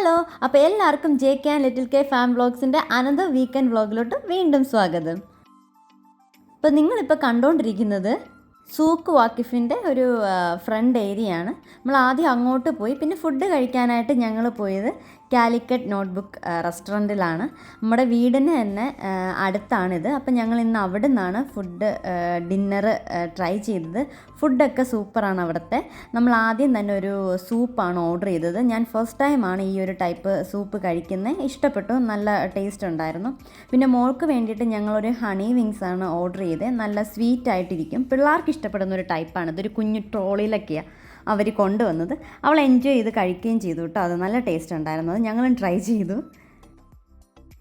Hello, അപ്പോൾ എല്ലാവർക്കും JK and little K farm വ്ളോഗ്സിൻ്റെ അനന്തർ വീക്കെൻഡ് വ്ളോഗിലോട്ട് വീണ്ടും സ്വാഗതം. അപ്പോൾ നിങ്ങളിപ്പോൾ കണ്ടുകൊണ്ടിരിക്കുന്നത് സൂക്ക് വാക്കിഫിൻ്റെ ഒരു ഫ്രണ്ട് ഏരിയയാണ്. നമ്മൾ ആദ്യം അങ്ങോട്ട് പോയി, പിന്നെ ഫുഡ് കഴിക്കാനായിട്ട് ഞങ്ങൾ പോയത് കാലിക്കറ്റ് നോട്ട്ബുക്ക് റെസ്റ്റോറൻറ്റിലാണ്. നമ്മുടെ വീടിന് തന്നെ അടുത്താണിത്. അപ്പം ഞങ്ങൾ ഇന്ന് അവിടെ നിന്നാണ് ഡിന്നർ ട്രൈ ചെയ്തത്. ഫുഡൊക്കെ സൂപ്പറാണ് അവിടുത്തെ. നമ്മൾ ആദ്യം തന്നെ ഒരു സൂപ്പാണ് ഓർഡർ ചെയ്തത്. ഞാൻ ഫസ്റ്റ് ടൈമാണ് ഈ ഒരു ടൈപ്പ് സൂപ്പ് കഴിക്കുന്നത്. ഇഷ്ടപ്പെട്ടു, നല്ല ടേസ്റ്റ് ഉണ്ടായിരുന്നു. പിന്നെ മോൾക്ക് വേണ്ടിയിട്ട് ഞങ്ങളൊരു ഹണി വിങ്സ് ആണ് ഓർഡർ ചെയ്തത്. നല്ല സ്വീറ്റ് ആയിട്ടിരിക്കും, പിള്ളേർക്ക് ഇഷ്ടപ്പെടുന്ന ഒരു ടൈപ്പാണ്. ഇതൊരു കുഞ്ഞു ട്രോളിയിലൊക്കെയാണ് അവർ കൊണ്ടുവന്നത്. അവൾ എൻജോയ് ചെയ്ത് കഴിക്കുകയും ചെയ്തു കേട്ടോ. അത് നല്ല ടേസ്റ്റ് ഉണ്ടായിരുന്നു. അത് ഞങ്ങളും ട്രൈ ചെയ്തു.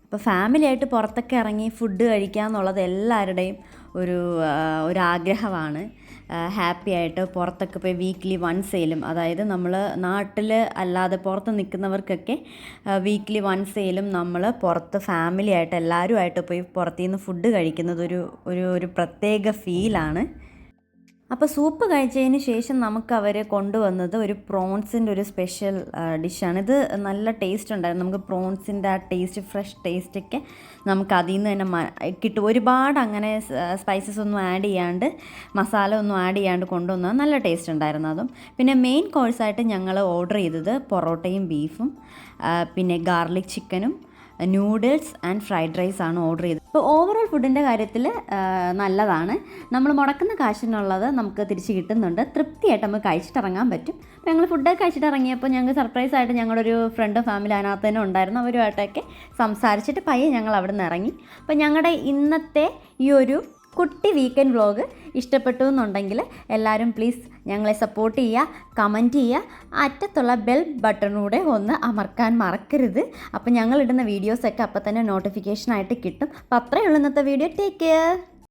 അപ്പോൾ ഫാമിലിയായിട്ട് പുറത്തൊക്കെ ഇറങ്ങി ഫുഡ് കഴിക്കുക എന്നുള്ളത് എല്ലാവരുടെയും ഒരു ആഗ്രഹമാണ്. ഹാപ്പി ആയിട്ട് പുറത്തൊക്കെ പോയി വീക്ക്ലി വൺസേലും, അതായത് നമ്മൾ നാട്ടിൽ അല്ലാതെ പുറത്ത് നിൽക്കുന്നവർക്കൊക്കെ വീക്ക്ലി വൺസേലും നമ്മൾ പുറത്ത് ഫാമിലിയായിട്ട് എല്ലാവരുമായിട്ട് പോയി പുറത്തുനിന്ന് ഫുഡ് കഴിക്കുന്നത് ഒരു പ്രത്യേക ഫീലാണ്. അപ്പോൾ സൂപ്പ് കഴിച്ചതിന് ശേഷം നമുക്ക് അവർ കൊണ്ടുവന്നത് ഒരു പ്രോൺസിൻ്റെ ഒരു സ്പെഷ്യൽ ഡിഷാണ്. ഇത് നല്ല ടേസ്റ്റ് ഉണ്ടായിരുന്നു. നമുക്ക് പ്രോൺസിൻ്റെ ആ ടേസ്റ്റ്, ഫ്രഷ് ടേസ്റ്റൊക്കെ നമുക്ക് അതിൽ നിന്ന് തന്നെ കിട്ടും. ഒരുപാട് അങ്ങനെ സ്പൈസസ് ഒന്നും ആഡ് ചെയ്യാണ്ട്, മസാല ഒന്നും ആഡ് ചെയ്യാണ്ട് കൊണ്ടുവന്നത് നല്ല ടേസ്റ്റ് ഉണ്ടായിരുന്നു അതും. പിന്നെ മെയിൻ കോഴ്സായിട്ട് ഞങ്ങൾ ഓർഡർ ചെയ്തത് പൊറോട്ടയും ബീഫും, പിന്നെ ഗാർലിക് ചിക്കനും, നൂഡിൽസ് ആൻഡ് ഫ്രൈഡ് റൈസ് ആണ് ഓർഡർ ചെയ്തത്. ഇപ്പോൾ ഓവറോൾ ഫുഡിൻ്റെ കാര്യത്തിൽ നല്ലതാണ്. നമ്മൾ മുടക്കുന്ന കാശിനുള്ളത് നമുക്ക് തിരിച്ച് കിട്ടുന്നുണ്ട്. തൃപ്തിയായിട്ട് നമുക്ക് കഴിച്ചിട്ടിറങ്ങാൻ പറ്റും. അപ്പോൾ ഞങ്ങൾ ഫുഡൊക്കെ കഴിച്ചിട്ടിറങ്ങിയപ്പോൾ ഞങ്ങൾക്ക് സർപ്രൈസായിട്ട് ഞങ്ങളൊരു ഫ്രണ്ടും ഫാമിലി അതിനകത്ത് തന്നെ ഉണ്ടായിരുന്നു. അവരുമായിട്ടൊക്കെ സംസാരിച്ചിട്ട് പയ്യെ ഞങ്ങൾ അവിടെ നിന്ന് ഇറങ്ങി. അപ്പോൾ ഞങ്ങളുടെ ഇന്നത്തെ ഈ ഒരു കുട്ടി വീക്കെൻഡ് വ്ളോഗ് ഇഷ്ടപ്പെട്ടു എന്നുണ്ടെങ്കിൽ എല്ലാവരും പ്ലീസ് ഞങ്ങളെ സപ്പോർട്ട് ചെയ്യുക, കമൻറ്റ് ചെയ്യുക, അറ്റത്തുള്ള ബെൽ ബട്ടണൂടെ ഒന്ന് അമർക്കാൻ മറക്കരുത്. അപ്പോൾ ഞങ്ങളിടുന്ന വീഡിയോസൊക്കെ അപ്പോൾ തന്നെ നോട്ടിഫിക്കേഷനായിട്ട് കിട്ടും. അപ്പോൾ അത്രയേ ഉള്ളൂ ഇന്നത്തെ വീഡിയോ. Take care.